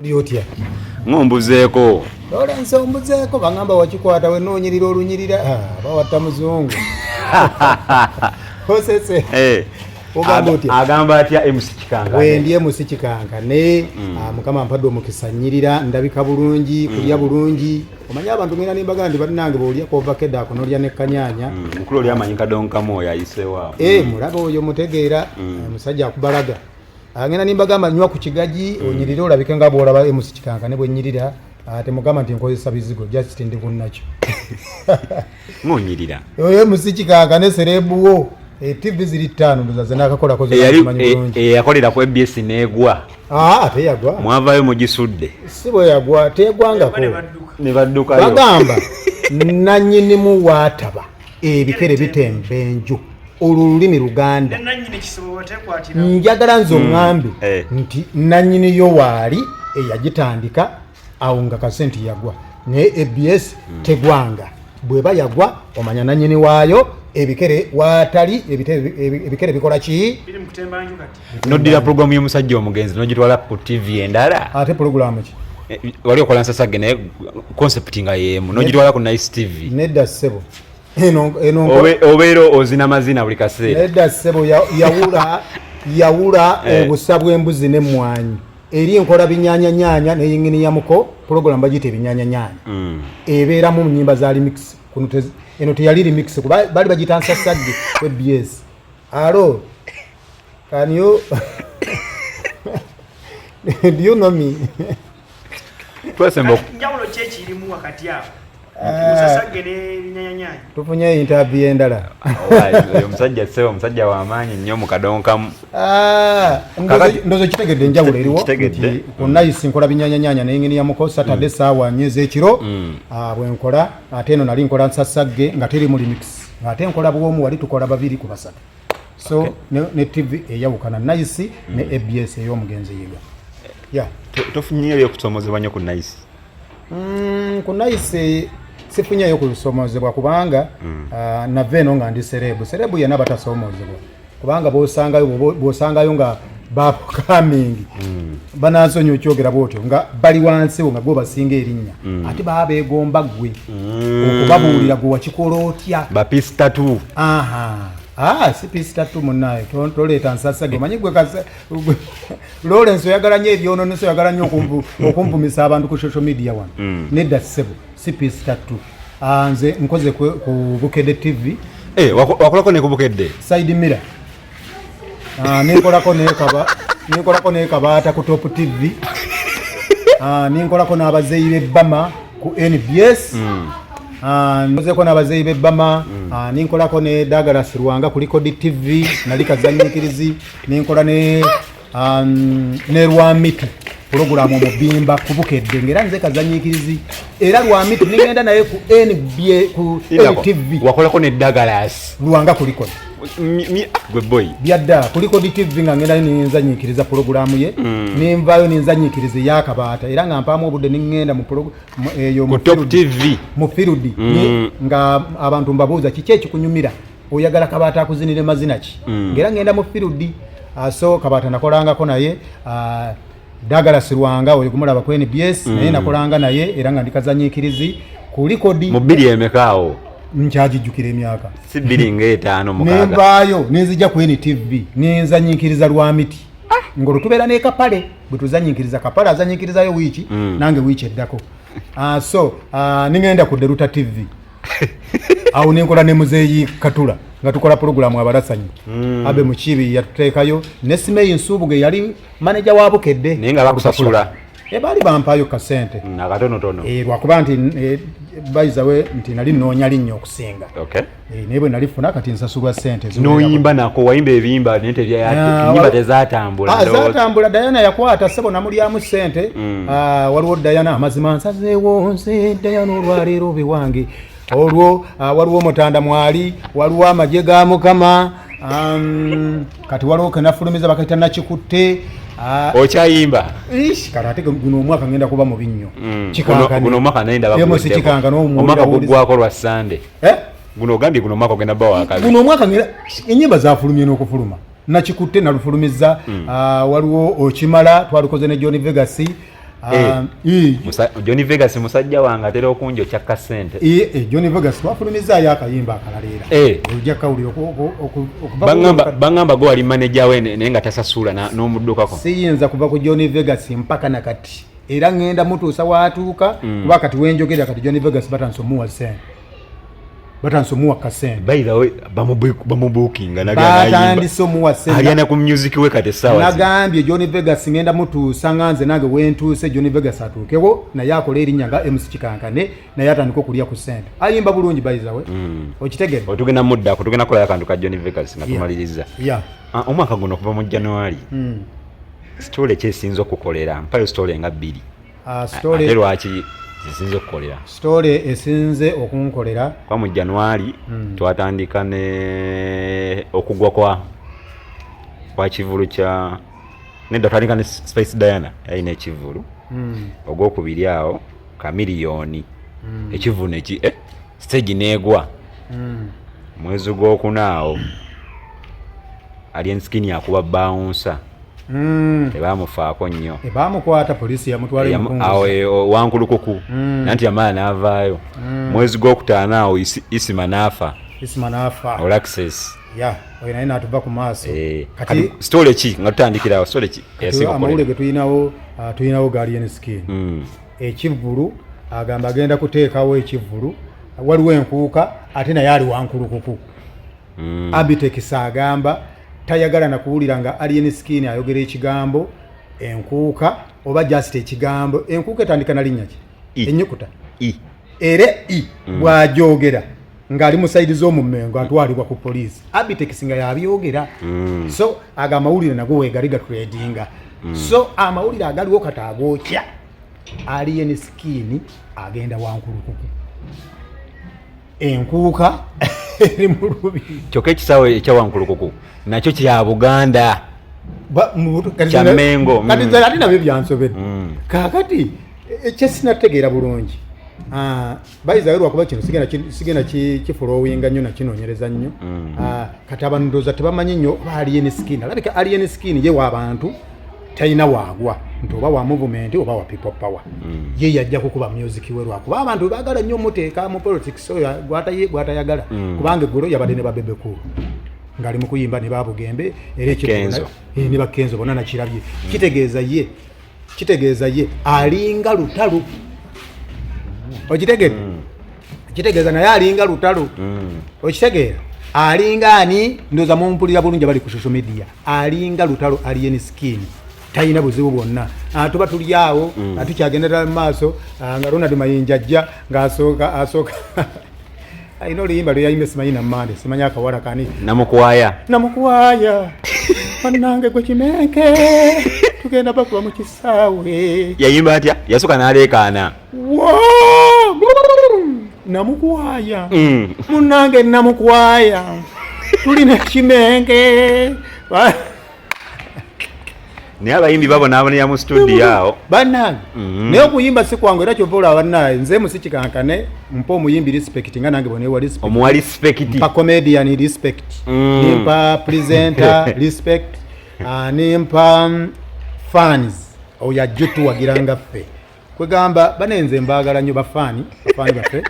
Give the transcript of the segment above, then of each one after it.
Lyotya ngombuzeeko Lawrence ombuzeeko bangamba wakikwata we noonyirira olunyirira bawatta muzungu Kosese ogamba otya agamba atya MC Kyikakane we ndiye MC Kyikakane mukama mpadde omukisa nyirira ndabika bulungi kulya bulungi omanya abantu ngena nimbaga ndi balinange bolya ko vakeda ko nolya ne kanyanya mukulu oli amanyi kadonka moya isewa mulaba oyo mutegeera musajja akubalaga ngena nimbagamba nywa ku kigaji onyirira olabike nga bolaba MC Kyikakane bwe nyirira ate mugamba nti nkozesa bizigo just ndi kunnacho ngonyirira oyo MC Kyikakane serebuwo TV ziri 5 ndozaze nakakola kozo yakolera ku ABS negwa ate yagwa mwavayo mugisudde sibo yagwa tegwanga ko ne baddukayo bagamba nanyini mu wataba ebikere bitembenju olulimi Luganda njagala nzo ngambi nti nanyini yo wali eyagitandika awunga kasenti yagwa ne ABS tegwanga bweba yagwa omanya nanyini waayo ebikere watali ebikere bikola ki biri mukutemba nju kati nodira program y'omusajja omugenzi nogitwala ku TV endala ate program ki wali okola nsasage ne concept nga yemu nogitwala ku Nice TV nedda sebo eno obero ozina mazina buli kaseera nedda sebo yawula obusa bw'embuzi n'emmwanyi eri enkola binyanya n'eyingini yamuko program bagite binyanya ebeera mu nyimba za remix eno teyali remix bali bagitansa sadde ABS alo can you do you know me twasembo njawulo chechi ilimu wakati yao musasage ne nyanya tufunye interview endala oyo musajja sewa musajja wa amaanyi nnyo mu kadonka ndozo kitegedde njawulo eriwo ku Nice nkola binyanya n'engini ya muko Saturday sawa nyeze ekiro bwe nkola ate eno nali nkola nsasage nga teri mu remix ate nkola bwomu wali tukola babiri ku basatu so ne TV eyawukana Nice ne ABS ey'omugenzi yiga tofunye ebyokusomozebwa nnyo ku Nice ku Nice sifunyayo kusomozebwa kubanga nave eno nga ndi serebu yena batasomozebwa kubanga bosangayo nga bapukamingi banasonyo okyogera bwotyo nga bali wansi nga gwo basinga erinnya ate baba begomba gwe okubabuulira gwe wakikola otya bapista tu si pista tu munaye toleeta nsasage manyi gwe kase Lawrence oyagala nnyo ebyononeso oyagala nnyo okumpumisa abantu ku social media wano nedda ssebo si pista tu nze nkoze ku Bukedde TV wakolako ne ku Bukedde side mirror ninkolako nekabaata ku Top TV ninkolako n'abazeeyi b'ebbama ku NBS nkozeko n'abazeeyi b'ebbama ninkolako ne Douglas Rwanga ku Record TV nali kazanyikirizi ninkola ne Lwamitu programu omubimba ku Bukedde ngera nze kazanyikirizi era Lwamitu nigenda naye ku NBA ku TV wakolako ne Douglas Rwanga ku Record gwe boy byadda ku Record TV nga ngenda ninzanyikiriza programu ye nimvayo ninzanyikiriza yakabaata era nga mpamu obudde ningenda mu eyo mu Top TV mu field nga abantu mbabuuza kiki ekikunyumira oyagala kabaata akuzinire mazina ki ngera ngenda mu field so kabaata nakolangako naye Douglas Rwanga oyo kumulaba ku NBS naye nakolanga naye era nga ndikazanyikirizi ku Record mu bili emekaawo nkyagijjukira emyaka si bili ng'etaano mukaaga nembayo nenzija ku NTV nenzanyikiriza Lwamiti ngolo tubeera ne Kapale bwe tuzanyikiriza Kapale azanyikirizayo wiiki nange wiiki eddako so ningenda ku Deruta TV awo nenkola ne muzeeyi Katula nga tukola programu abalasanyi abe mukibi yatuteekayo ne Simeyi Nsubuge yali manager wa Bukedde naye nga bakusasula bali bampayo kasente nakatonotono lwakuba nti bayizawe nti nali noonya linnyo okusinga naye bwe nalifuna kati nsasulwa sente noyimba nako wayimba ebiyimba nyimba tezatambula Diana yakwata sebo namulyamu sente waliwo Diana amazima nsazeewo nze Diana olwaleero biwange olwo waliwo Mutanda Mwali waliwo Amagye ga Mukama kati waliwo kenafulumiza bakaita nakikutte okyayimba karate guno omwaka ngenda kuba mu binnyo guno omwaka naenda omwaka gugwako lwa Sunday guno ogambye guno omwaka ogenda bba wakazi guno omwaka enyimba zafulumye n'okufuluma nakikutte nalufulumiza waliwo okimala twalukoze ne John Vegas Johnny Vegas musajja wange atera okunjo kyakka ssente. Johnny Vegas twafulumizaayo akayimba akalala ojja kawulira bangamba go ali manager we naye nga tasasula n'omuddukako. Siyinza kuva ku Johnny Vegas mpaka nakati era ngenda mutuusa waatuuka kuba kati wenjogera kati Johnny Vegas batansomuwa ssente. Batansomuwa kasente. By the way, bamubukinga nagandisomuwa ssente. Aliana ku music we kati sawa. Nagambye Johnny Vegas ngenda mutuusa nganze nange wentuuse Johnny Vegas atuukewo naye akola erinnya nga MC Kyikakane naye atandika okulya ku ssente. Ayimba bulungi by the way. Okitegere. Otugenda mudda kutugenda kola akantu ka Johnny Vegas nga tumaliriza. Omwaka guno kuva mu January. Story kyesinza okukolera mpayo story nga 2. Story lwaki zisinze okukolera. Story esinze okunkolera kwa mu January twatandika ne okugwa kwa kivulu kya nenda twatandika ne Space Diana yayina ekivulu ogwokubiri awo kamiliyoni ekivulu neki stage negwa mwezi gwokunaawo alien skin yakuba bouncer tebamufaako nnyo bamukwata polisi yamutwala awo wankulukuku nanti yamala n'avaayo mwezi gwokutaano awo isima n'afa all access naye natuva ku maaso kati story ki nga tutandikirawo story ki Amawulire ge tulinawo Guardian Skin ekivulu agamba agenda kuteekawo ekivulu waliwo enkuuka ate naye ali wankulukuku Abitekisa agamba tayagala na kuwulira nga Alien Skin ayogera ekigambo enkuuka oba just ekigambo enkuuka etandika na linnya ki ennyukuta bw'ajogera ng'ali mu sayidi z'omumengo atwalibwa ku poliisi Abitekisi nga yabyogera so Amawulire nago weegali gatredinga so Amawulire agaliwo kati agookya Alien Skin agenda wankulukuku enkuuka eri mu lubi kyokka ekisaawe ekyawankulukuku nakyo kya Buganda kya Mengo kati ate nabyo byansobedde kaakati ekyesinategeera bulungi bayizayo lwakuba kino sigenda kifulowinga nnyo nakinoonyereza nnyo kati abantu ndowooza tebamanyi nnyo oba Alien Skin alabika Alien Skin ye w'abantu talina waagwa nti oba wa movement oba wa people power ye yajja kukuba music we lwakuba abantu baagala nnyo muteeka mu politics oyo gwatayagala kubanga eggulu yabadde ne babebekulu ng'ali mu kuyimba ne babugembe era ekyo ne bakenzo bonna nakirabye kitegeeza ye alinga lutalo okitegedde kitegeeza naye alinga lutalo okitegeera alinga ani ndooza mumpulira bulungi bali ku social media alinga lutalo Alien Skin talina buzibu bwonna tuba tuli awo tukyagendera mu maaso nga Ronald Mayinja ajja ng'asooka ayina oluyimba lwe yayimba simanyi nammande simanyi akawala kani namukwaya bannange gwe kimenke tugenda bakuba mu kisaawe yayimba atya yasooka n'aleekaana namukwaya munnange namukwaya tulina kimenke naye abayimbi babonaabonera mu studio awo bannange naye okuyimba si kwangu era kyova olaba naye nze MC Kyikakane mpa omuyimbi respect nga nange bonewa respect omuwa respect mpa comedian respect nimpa presenter respect nimpa fans oyo ajja tuwagiranga ffe kwegamba banenze mbaagala nnyo bafaani baffe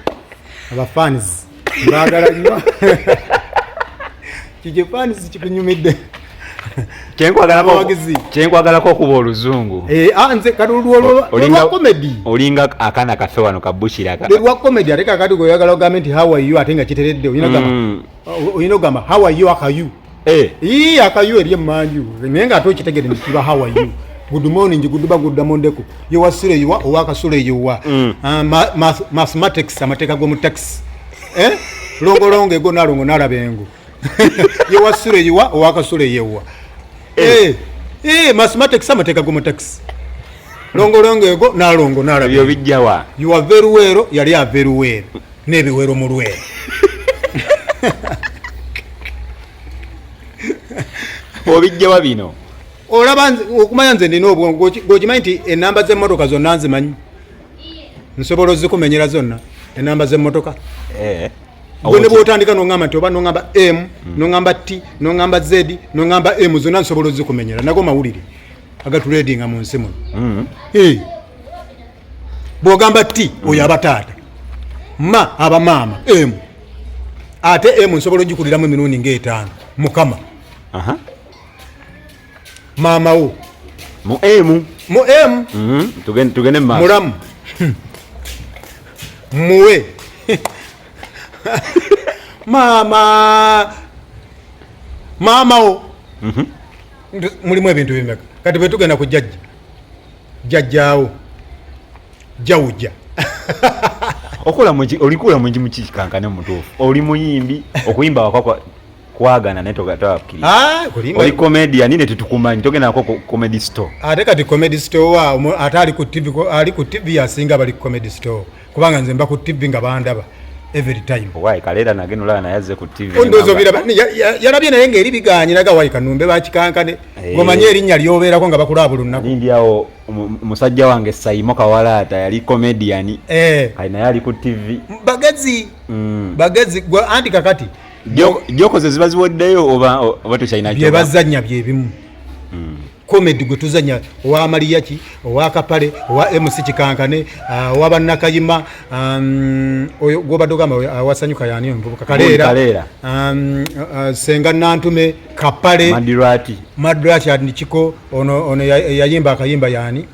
abafans mbaagala nnyo kifans kikunyumidde kyenkwagalako okuba oluzungu nze kalulwa comedy olinga akaana kaffe wano kabushira lwa comedy ate kakati goyagala ogambe nti how are you ate nga kiteredde oyina ogamba how are you akayu akayu eri emmanju naye nga ate okitegede nti kiba how are you good morning good mondeku yewasire yuwa owakasule yuwa mathematics amateeka g'omu taxi longolongo ego nalongo nalabengo yewasire yuwa owakasule yewa mathematics amateeka g'omu taxi longolongo ego nalongo nalabengo bijjawa you are very well yali a very well n'ebiwero mu lwero obijjawa bino olaba okumanya nze ndina obwongo gwokimanyi nti enamba z'emmotoka zonna nzimanyi nsobola ozikumenyera zonna enamba z'emmotoka gwe ne bwotandika noŋŋamba nti oba noŋŋamba M noŋŋamba T noŋŋamba Z noŋŋamba M zonna nsobola ozikumenyera nago mawulire agatuleedinga mu nsi muno bwogamba T oyo abataata ma aba mama M ate M nsobola ogikuliramu emirundi ng'etaano mukama mama wo mu M tugende mama mulamu muwe mama wo mulimu ebintu bimeka kati bwe tugenda ku jjajjaawo jawuja olikula mwingi mu Kyikakane mutuufu oli muyimbi okuyimba wakwa kwagana naye togatawakiriza oli comedian ne tetukumanyi togenda nako comedy store ate kati comedy store ate ali ku TV asinga bali comedy store kubanga nze mba ku TV nga bandaba every time why kalera nageno la na yazze ku TV ondozo biraba yarabye naye ngeri biganye naga why kanumbe ba Kyikakane gomanye erinnya lyobeerako nga bakulabulu nako ndiawo musajja wange Saimo Kawalata yali comedian kaina yali ku TV bagazi gwa anti kakati jokoze zibaziwoddeyo oba tukyalina bye bazanya bye bimu comedy gwe tuzanya owa Maliyaki owa Kapale owa MC Kyikakane owa Bannakayima oyo gobadogamba awasanyuka yani mvubuka Kalera Senga Nantume Kapale Madrati adnikiko ono yayimba akayimba yani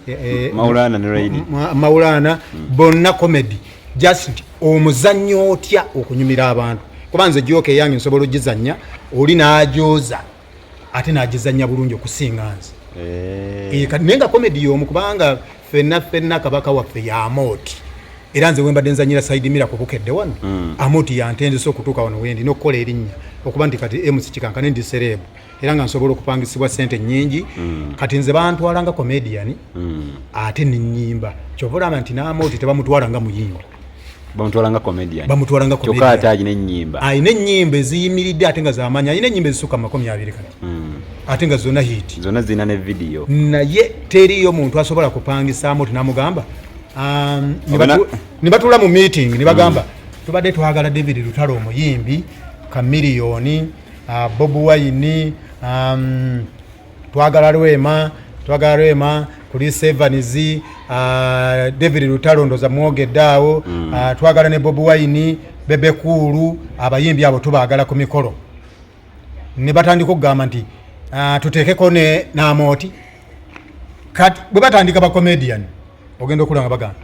Maulana ne Raini Maulana bonna comedy just omuzannyo otya okunyumira abantu kubanze joke yange nsobola ogizanya oli najoza ate nagizanya bulungi okusinga nze nenga comedy yomu kubanga fenna kabaka waffe ya Amoti era nze wembadde nzanyira side mira kubukedde wano Amoti yantendese okutuuka wano wendi n'okukola erinnya okuba nti kati MC Kyikakane ndi serebu era nga nsobola okupangisibwa sente nnyingi kati nze bantwalanga comedian ate ninyimba kyovulama nti n'Amoti tebamutwalanga muyimbi bamutwalanga comedian kyokka ate alina ennyimba alina ennyimba eziyimiridde ate nga zamanya alina ennyimba ezisukka mu 20 kati ate nga zonna hit zonna zina ne video naye teriyo muntu asobola kupangisaamu tinamugamba nibatula mu meeting nibagamba tubadde twagala David Lutalo omuyimbi Kamiliyoni Bob Wine twagala Rwema kuli Sevanizi David Lutalo ndoza mwogeddawo twagala ne Bob Wine Bebe Kulu abayimbi abo tubagala ku mikolo ne batandika okugamba nti tuteekeko n'Amoti kati bwe batandika ba comedian ogenda okulanga bagamba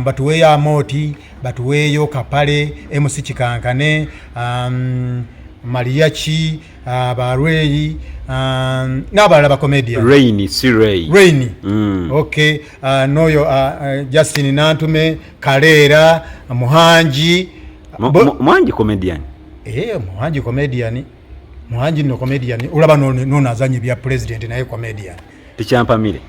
batuweeyo Amoti batuweeyo Kapale MC Kyikakane Maliyaki Barweyi n'abalala ba comedian Raini okay noyo Justin Nantume Kalera Muhanji comedian Muhanji comedian Muhanji no comedian ulaba no azanye bya president naye comedian techampamire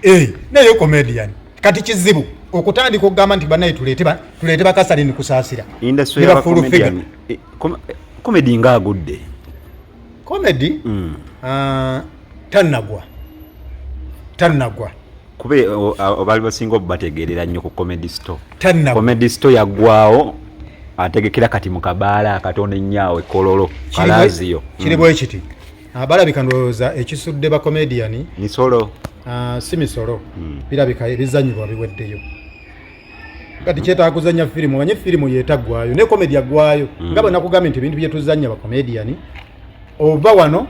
naye comedian kati kizibu okutandika okugamba nti banaye tulete bakasale ni kusaasira industry ya comedian comedy nga agudde comedy tannagwa kube obali basinga obategerera nnyo ku comedy store yaggwawo ategekera kati mukabaala akatonda ennyawo ekololo kalaziyo kiribo ekiti balabika ndowooza ekisudde ba comedian misolo si misolo birabika ebizanyibwa biweddeyo kati kyetaaga kuzanya firimu wanye firimu yeetaggwayo ne comedy aggwayo nga bwe nakugambye nti ebintu bye tuzanya ba comedian ova wano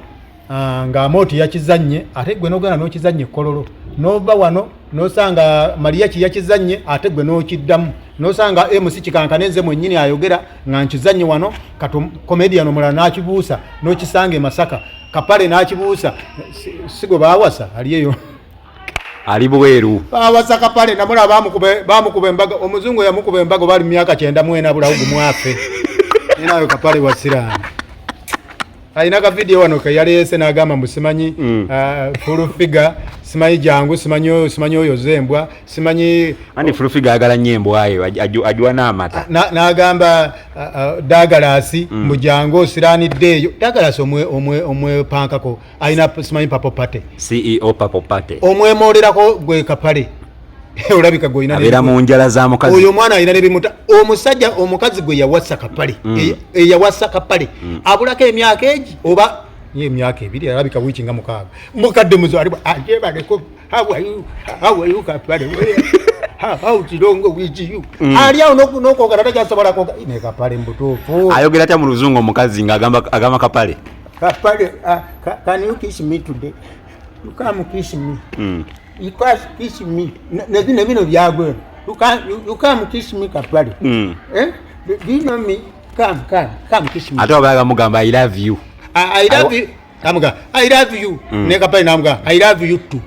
nga Amoti yakizanye ate gwe n'ogenda n'okizanye ekololo n'ova wano n'osanga Maliyaki yakizanye ate gwe n'okiddamu n'osanga MC Kyikakane nze mwennyini ayogera nga nkizanye wano kati comedian omulala n'akibuusa n'okisanga e Masaka Kapale n'akibuusa sigo baawasa aliyeyo ali bweru baawasa Kapale namula bamukuba embaga omuzungu yamukuba embaga bali myaka 9 mwena bulawo gumwafe nayo Kapale wasirana alina ka video wano ke yali yese n'agamba musimanyi full figure simanyi jangu simanyi oyo zembwa simanyi ani full figure agala nyembwa ayo ajwa n'amata n'agamba Dagalasi mujango siraniddeyo Dagalasi omwe pankako alina simanyi Papo Pate CEO Papo Pate omwemolerako gwe Kapale olabika goyina abera mu njala za mukazi oyo mwana alina nebimuta omusajja omukazi gwe yawassa Kapale yawassa Kapale abulako emyaka egi oba emyaka 2 alabika wiki nga 6 mukadde muzo alibwa ajebaleko how are you Kapale how kirongo with you ali awo nokwogera takyasobola kwoga ne kapale mbutuufu ayogera atya mu luzungu omukazi ng'agamba kapale can you kiss me today you come kiss me you can't kiss me ne bino byagwe you come kiss me kapale do you know me come kiss me ate obaga mugamba I love you amuga I love you ne kapale namuga I love you too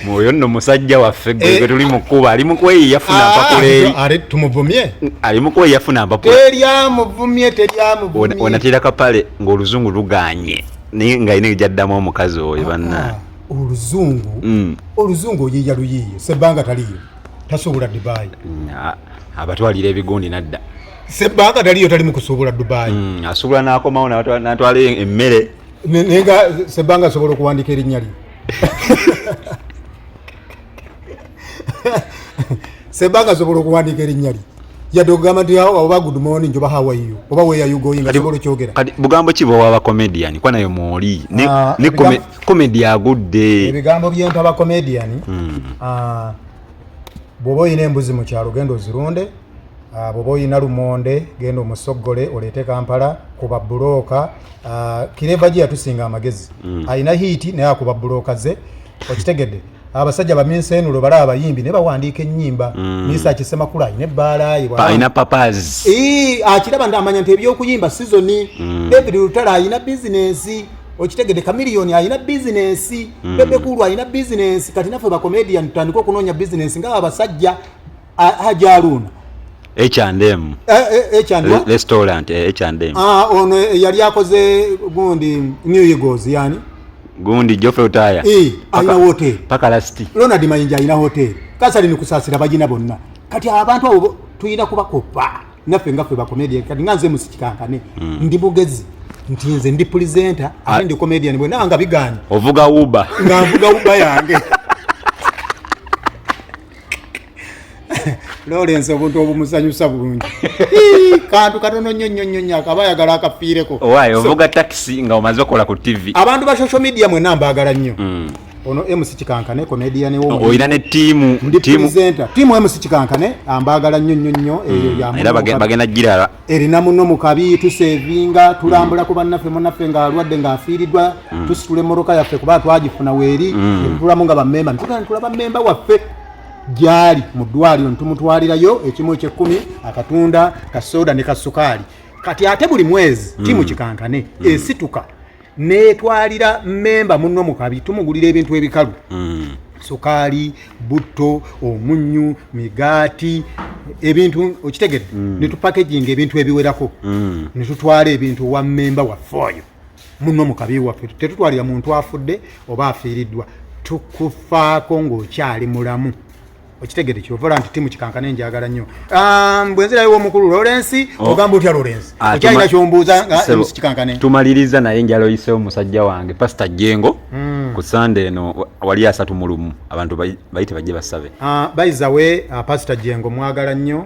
mwoyo nno musajja waffe gwe tuli mukuba ali mukweyi yafuna mpapuleri ari tumuvumye ali mukweyi yafuna mpapuleri teryamuvumye onatera kapale ng'oluzungu luganye naye nga ine jaddamu omukazi oyo banna oluzungu oyiya luyiye sebbanga taliyo tasobola Dubai abatwalira ebigundi nadda sebbanga taliyo tali mu kusobola Dubai asobola n'akomawo n'atwala emmere nenga sebbanga asobola okuwandika erinnya lye sebbanga asobola okuwandika erinnya lye yadde okugamba nti oba good morning oba how are you oba where are you going asobola okyogera kati bugambo ki bw'oba comedian kwa nayo mwoli ne comedy agudde ebigambo by'entaba comedian bw'oba oyina embuzi mu kyalo genda ozirunde bw'oba oyina lumonde genda omusoggole oleete Kampala kuba bulooka kireva gye yatusinga amagezi ayina hiiti naye akuba bulooka ze okitegedde abasajja baminseenulo balaba abayimbi ne bawandiika ennyimba Mr. Kisemakula ayina ebbaala ayina papas akiraba ndamanya nti ebyokuyimba sizoni David Lutala ayina bizinensi okitegedde Kamiliyoni ayina bizinensi Bebe Kulu ayina bizinensi kati naffe bakomedian tutandika okunoonya bizinensi nga abasajja Hajaruna H&M restaurant H&M ono yali akoze gundi New Year's yani gundi Geoffrey Utaya ayina hotel paka lasti Ronald Mayinja ayina hotel kasali ni kusasira bagina bonna kati abantu abo tuyina kubakopa naffe ngaffe bakomedian kati nganze mu Kyikakane ndi bugezi nti nze ndi presenter ate ndi comedian bwe nanga biganye ovuga uba ngamvuga uba yange Lawrence obuntu obumusanyusa bulungi kantu katono nnyonnyo akabayagala akafiireko owaye ovuga taxi nga omaze okola ku TV abantu ba social media mwe namba agala nnyo ono MC Kyikakane comedian wo oyina ne tiimu MC Kyikakane ambagala nnyo eyo ya era bagenda girala erina muno mukabi tusevinga tulambula ku bannaffe munaffe nga alwadde nga afiiridwa tusitule moroka yaffe kuba twagifuna weeri tulamu nga bammemba tulaba mmemba waffe gyali mu ddwaliro ntumutwalirayo ekimu eky'ekkumi akatunda kasoda ne kasukaali kati ate buli mwezi timu Kyikakane esituka netwalira mmemba munno mukabi tumugulira ebintu ebikalu sukaali butto omunyu migaati ebintu okitegedde netupackaging ebintu ebiwerako netutwala ebintu wa mmemba waffe oyo munno mukabi waffe tetutwalira muntu afudde oba afiiriddwa tukufaako ng'okyali mulamu okitegedde kyovola nti timu Kyikakane njagala nnyo bwenzirayo w'omukulu Lawrence ogamba otya Lawrence okyalina kyombuuza nga MC Kyikakane tumaliriza naye njala oyiseewo musajja wange Pastor Jengo ku Sunday eno wali 3 mu lumu abantu bayite bajje basabe bayizawe Pastor Jengo mwagala nnyo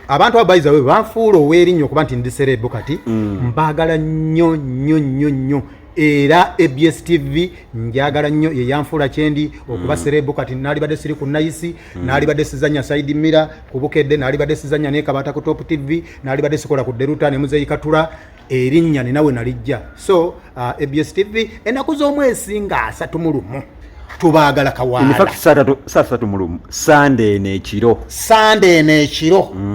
abantu abo bayizawe banfuula ow'erinnyo okuba nti ndi serebo kati mbaagala nnyo era ABS TV njagala nnyo ye yanfuula kyendi okuba serebo kati nali badde siri ku Nice nali badde sizanya Side Mira ku Bukedde nali badde sizanya ne Kabata ku Top TV nali badde sikola ku Deruta ne Muzeyi Katula erinnya ne nawe nalijja so ABS TV enaku z'omwezi nga 3 mu lumu tubaagala kawaala in fact saa 3 mu lumu Sunday n'ekiro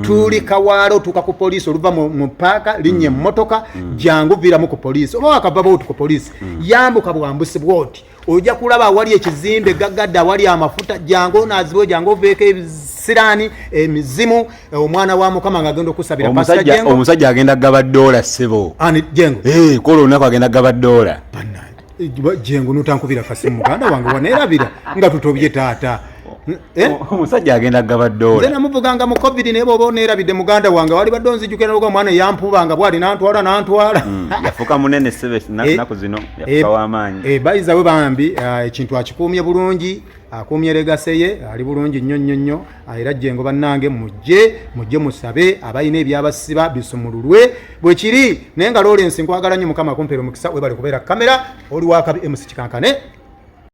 tuli kawaalo tuka ku poliisi oluva mu paaka linnya emmotoka jangu viramu ku poliisi oba wakava bwoti ku poliisi yambuka bwambusi bwoti ojja kulaba awali ekizimbe gaggadde awali amafuta jangu onaazibwe jangu oveeko ebisiraani emizimu omwana wa Mukama ng'agenda okusabira Pastor Jengo omusajja agenda gaba $, ssebo ani Jengo kola olunaku agenda gaba $. Jengo nutankubira kasimu muganda wange waneerabira nga tutobye taata Omusajja agenda gaba dola. Nze namuvuganga mu covid naye bw'oba oneerabidde muganda wange wali badde onzijukira n'olwo omwana yampubanga bw'ali n'antwala. Yafuuka munene ssebe nnaku zino yafuuka w'amaanyi. Bayiza we bambi ekintu akikuumye bulungi, akuumye legase ye ali bulungi nnyo era jjengo bannange mujje musabe abalina ebyabasiba bisumululwe bwe kiri naye nga Lawrence nkwagala nnyo Mukama akumpeera omukisa webale kubeera kamera oli wakabi MC Kyikakane.